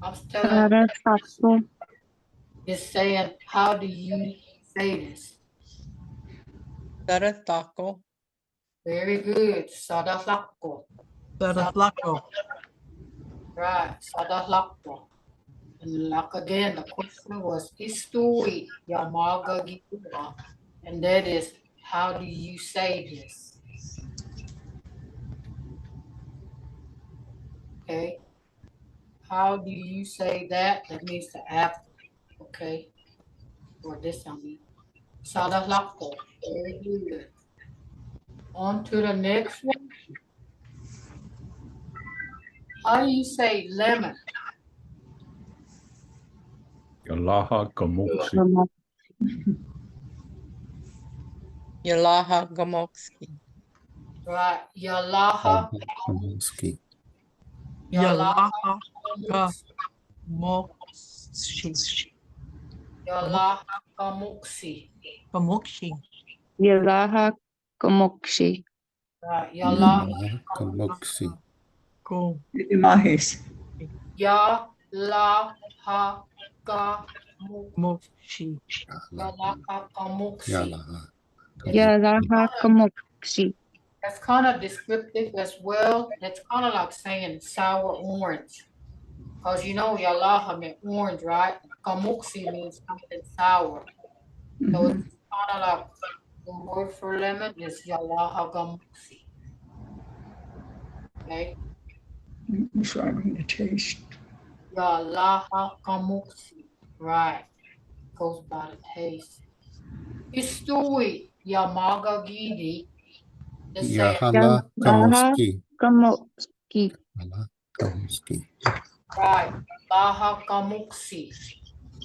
I'm telling
Sada Sako.
is saying, how do you say this?
Taratako.
Very good. Sadalako.
Taratlako.
Right. Sadalako. And like again, the question was Istui Yamaga Gidua. And that is, how do you say this? Okay. How do you say that? That means the apple. Okay. Or this, I mean. Sadalako. Very good. On to the next one. How do you say lemon?
Yalaha Gamoksi.
Yalaha Gamokski.
Right. Yalaha.
Kamuski.
Yalaha.
Yalaha Gamokshi.
Yalaha Kamuksi.
Gamokshi.
Yalaha Kamokshi.
Right. Yalaha.
Kamuksi.
Go.
Mahis.
Yalaha Kamuksi.
Mokshi.
Yalaha Kamuksi.
Yalaha.
Yalaha Kamokshi.
That's kind of descriptive as well. That's kind of like saying sour orange. Because you know Yalaha means orange, right? Kamuksi means something sour. So it's kind of like the word for lemon is Yalaha Gamuksi. Okay?
Describing the taste.
Yalaha Gamuksi. Right. Goes by the taste. Istui Yamaga Gidi. Let's say
Yahala Kamuski.
Kamokshi.
Yahala Kamuski.
right. Laha Gamuksi.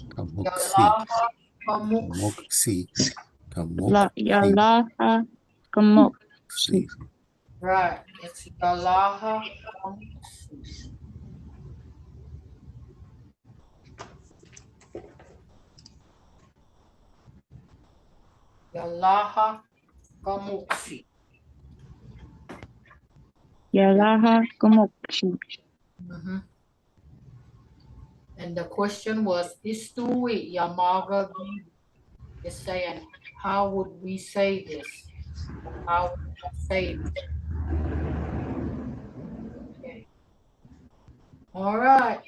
Kamuksi.
Yalaha Gamuksi.
Kamuksi.
Yalaha Kamokshi.
Kamuksi.
Right. It's Yalaha Gamuksi. Yalaha Gamuksi.
Yalaha Gumokshi.
Mhm. And the question was, Istui Yamaga Gidi is saying, how would we say this? How would I say this? Okay. All right.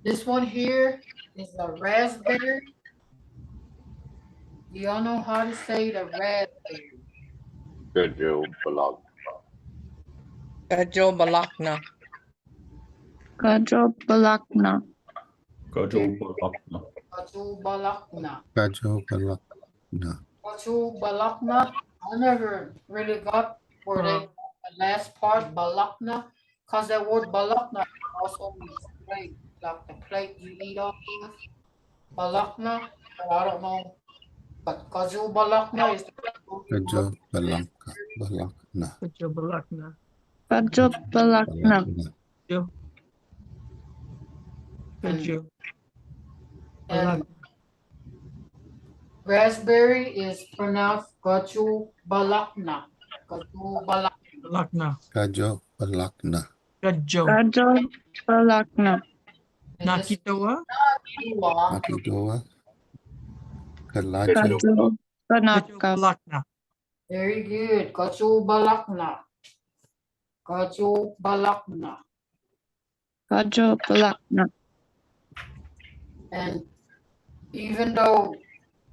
This one here is a raspberry. Do y'all know how to say the raspberry?
Gajo Balakna.
Gajo Balakna.
Gajo Balakna.
Kaju Balakna.
Kajo balak. No.
Kaju Balakna. I never really got where they the last part Balakna, because that word Balakna also means plate, like the plate you eat off of. Balakna, but I don't know. But Kaju Balakna is the
Kajo balanka. Balakna.
Gajo Balakna.
Gajo Balakna.
Balakna.
Gajo. Gajo.
and raspberry is pronounced Kaju Balakna. Kaju Balakna.
Balakna.
Kajo balakna.
Gajo.
Gajo Balakna.
And this
Nakitawa.
Iwa,
Makidoa. Kalajo.
Gajo
Gajo
Banaka.
Balakna.
very good. Kaju Balakna. Kaju Balakna.
Gajo Balakna.
And even though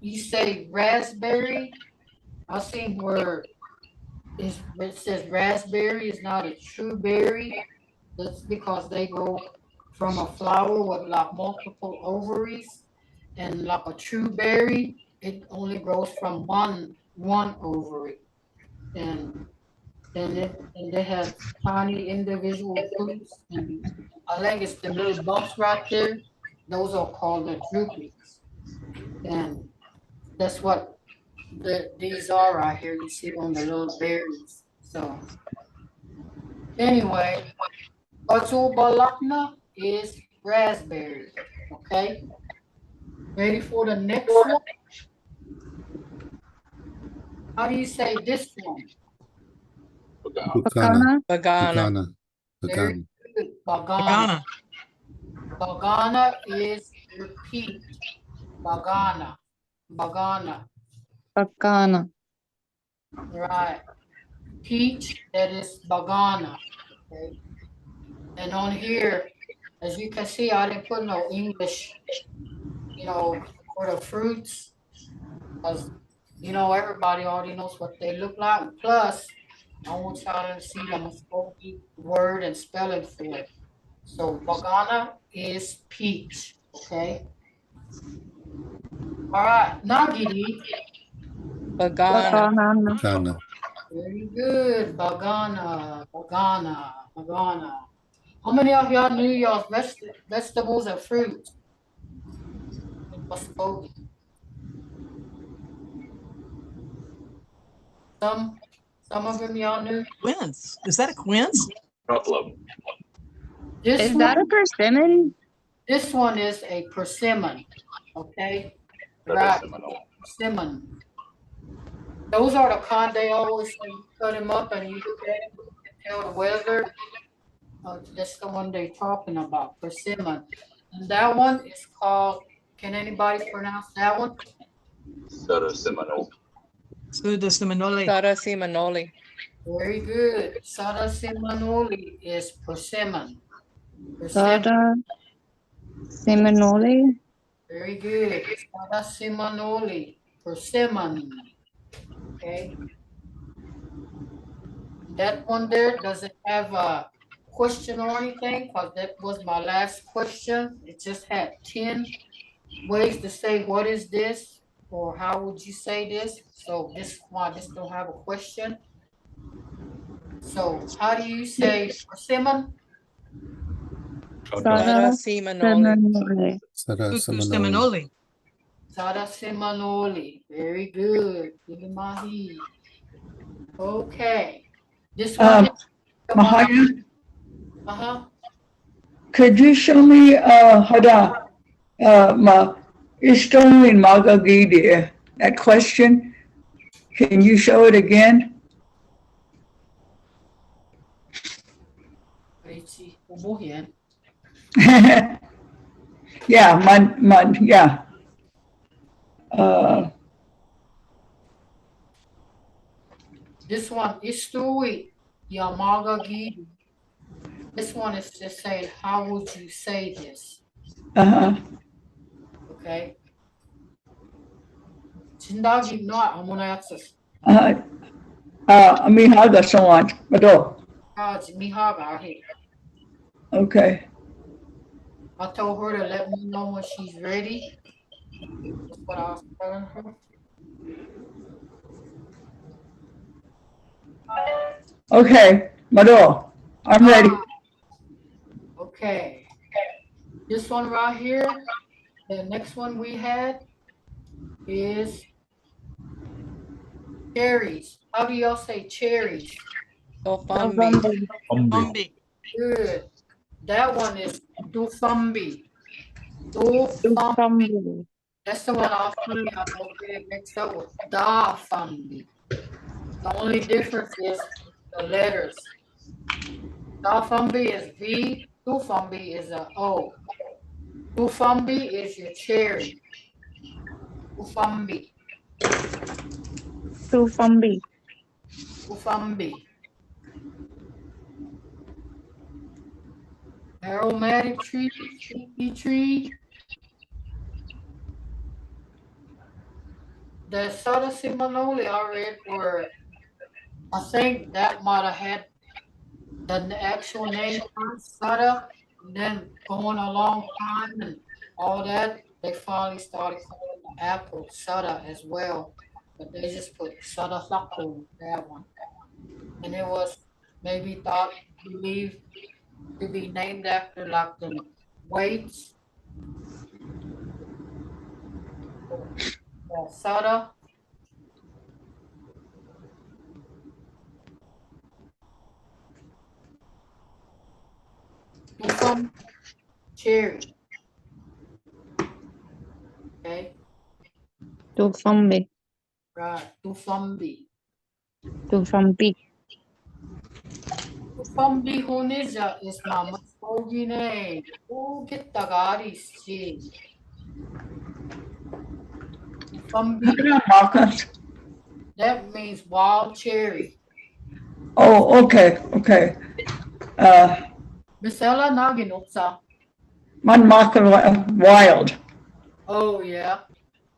you say raspberry, I seen where it says raspberry is not a true berry. That's because they grow from a flower with like multiple ovaries. And like a true berry, it only grows from one ovary. And they have tiny individual fruits. And I think it's the little bumps right there. Those are called the drupes. And that's what these are right here. You see on the little berries. So anyway, Kaju Balakna is raspberry. Okay. Ready for the next one? How do you say this one?
Bukana.
Bagana.
Bukana.
Very
Bukana.
good. Bagana.
Bagana.
Bagana is repeat. Bagana. Bagana.
Bakana.
Right. Peach, that is Bagana. Okay. And on here, as you can see, I didn't put no English, for the fruits. Because, everybody already knows what they look like. Plus, I want y'all to see the Mvskoke word and spelling for it. So, Bagana is peach. Okay. All right. Nagidi.
Bagana.
Bakana.
Bukana.
Very good. Bagana. Bagana. Bagana. How many of y'all knew y'all vegetables and fruits in Mvskoke? Some of them y'all knew.
Quince. Is that a quince?
This
Is
one,
that a persimmon?
this one is a persimmon. Okay. Right. Persimmon. Those are the kind they always say you cut them up and you look at them and tell the weather. That's the one they're talking about, persimmon. And that one is called, can anybody pronounce that one?
Suda Simonoli.
Sara Simonoli.
Very good. Sada Simonoli is persimmon. Persimmon.
Sada Simonoli.
Very good. Sada Simonoli. Persimmon. Okay. That one there, does it have a question or anything? Because that was my last question. It just had 10 ways to say what is this or how would you say this. So this one, this don't have a question. So how do you say persimmon?
Sara Simonoli.
Simonoli.
Sara
Suda
Simonoli.
Simonoli.
Sada Simonoli. Very good. Give me my heat. Okay. This one.
Mahaya,
Uh-huh.
could you show me ma Estonkon Magagidi, that question? Can you show it again?
Crazy. Umuhian.
Yeah, yeah.
This one is Stewie Yamaga Gidi. This one is just saying, how would you say this? Okay. Chindagi no amunayatsas.
Mihaga Sawan. Mado.
Mihaga here.
Okay.
I told her to let me know when she's ready. That's what I was telling her.
Okay, Mado. I'm ready.
Okay. This one right here, the next one we had is cherries. How do y'all say cherries?
Dofambi.
Bumbi.
Good. That one is Dufambi. Dufambi. That's the one I was telling you I don't get it mixed up with Dafambi. The only difference is the letters. Dafambi is V, Dufambi is a O. Dufambi is your cherry. Dufambi.
Dufambi.
Dufambi. Aromatic tree, sticky tree. The Soda Simonoli I read were, I think that might have had the actual name Soda, and then going a long time and all that, they finally started calling the apple Soda as well. But they just put Soda Flacco, that one. And it was maybe believed to be named after like the weights. Soda. Dufam cherry. Okay.
Dufambi.
Right. Dufambi.
Dufambi.
Dufambi Hunija is my Mvskoke name. Oh, get the Garishi. Dufambi. That means wild cherry.
Oh, okay, okay.
Misela Naginotsa.
Wild.
Oh, yeah.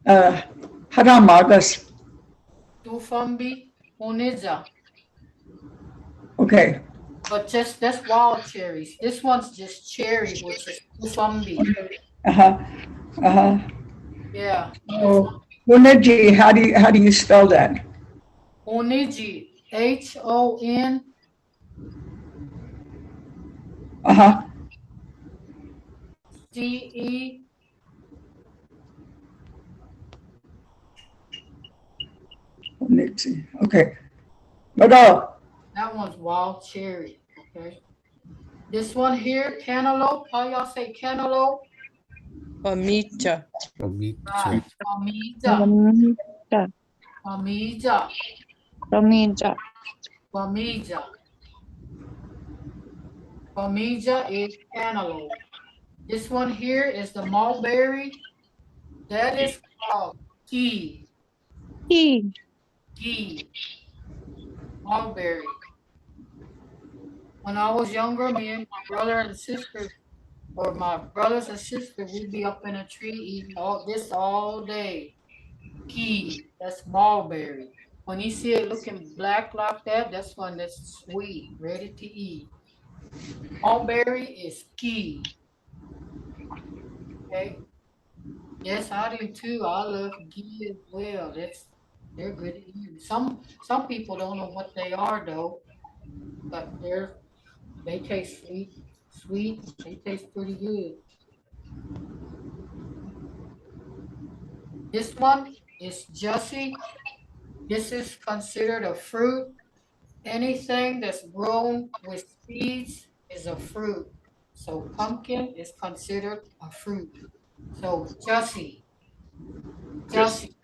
Haramagas.
Dufambi Hunija.
Okay.
But just that's wild cherries. This one's just cherry, which is Dufambi. Yeah.
Huniji, how do you spell that?
Honiji. H-O-N. C-E.
Huniji. Okay. Mado.
That one's wild cherry. Okay. This one here, cantaloupe. How y'all say cantaloupe?
Pamicha.
Right.
Pamija.
Pamija.
Pamija.
Pamija. Pamija is cantaloupe. This one here is the mulberry. That is called key.
Key.
Key. Mulberry. When I was younger, me and my brother and sister, or my brothers and sisters, we'd be up in a tree eating this all day. Key. That's mulberry. When you see it looking black like that, that's when it's sweet, ready to eat. Mulberry is key. Okay. Yes, I do too. I love ghee as well. They're good to eat. Some people don't know what they are though, but they taste sweet. They taste pretty good. This one is Jussie. This is considered a fruit. Anything that's grown with seeds is a fruit. So pumpkin is considered a fruit. So Jussie.
Jesse.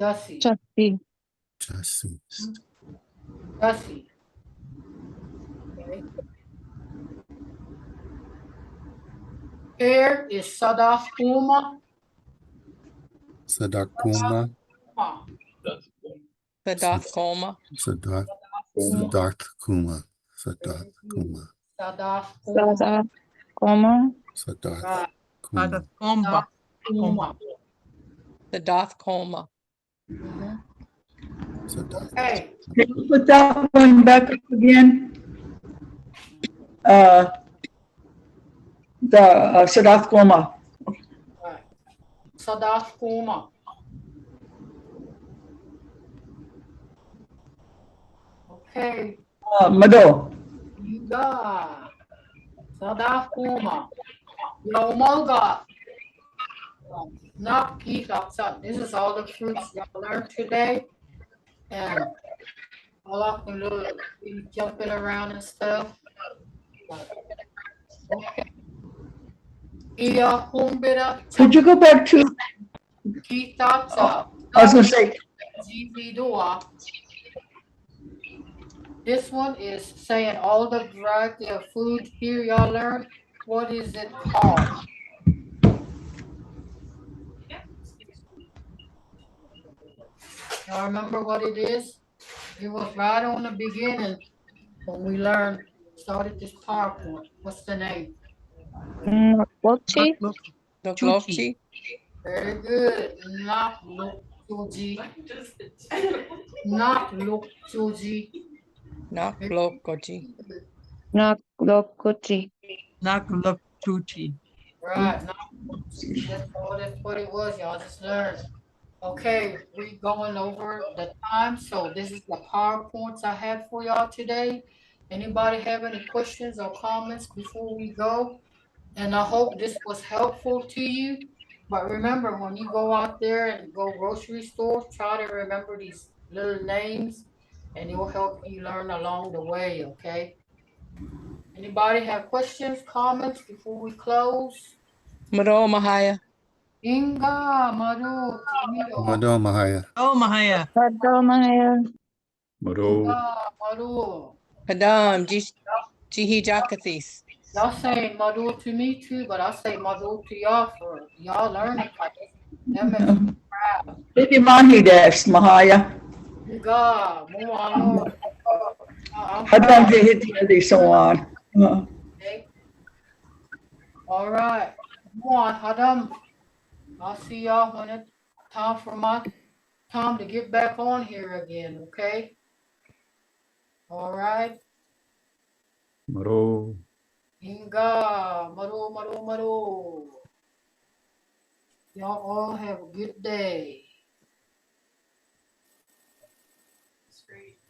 Jussie.
Justy.
Jasi.
Jussie. Okay. Here is Sadafuma.
Sadakuma.
Sadath Koma.
Sadat. Siddharth Kuma. Sadat Kuma.
Sadafuma.
Sada. Como.
Sadat
Right.
Ada
Kuma.
Komba.
Sadafuma.
Sadath Koma.
Mhm.
Sadat.
Okay.
Can you put that one back up again? The Siddharth Goma.
Right. Sadafuma. Okay.
Mado.
Yuga. Sadafuma. Yomoga. Nakikaksa. This is all the fruits y'all learned today. And all I can do is be jumping around and stuff. But, okay. Iya humbira
Could you go back to,
kitata.
I was gonna say,
GV This one is saying all the variety of food here y'all learn. What is it called? Y'all remember what it is? It was right on the beginning when we started this PowerPoint. What's the name?
Lochi.
Doklochi.
Very good. Not look Chuji. Not look Chuji.
Nak Lokochi.
Nak Lokuchi.
Nakuluk Tuchi.
Right. That's what it was. Y'all just learned. Okay, we going over the time, so this is the PowerPoints I had for y'all today. Anybody have any questions or comments before we go? And I hope this was helpful to you. But remember, when you go out there and go grocery store, try to remember these little names, and it will help you learn along the way, okay? Anybody have questions, comments before we close?
Maro Mahaya.
Inga, Maru, Timido,
Mado Mahaya.
Oh, Mahaya.
Pado Maya.
Maro.
Inga, Maru.
Padam. Jihi Jakathis.
Y'all saying Madhu to me too, but I say Madhu to y'all for y'all learning. That makes me proud.
Iti Mahi Des, Mahaya.
God, Muano. I'm
Hadang
proud.
Hiti so on.
Okay. All right. Come on, Hadam. I'll see y'all when it's time to get back on here again, okay? All right.
Maro.
Inga, Maru, Maru, Maru. Y'all all have a good day.
It's great.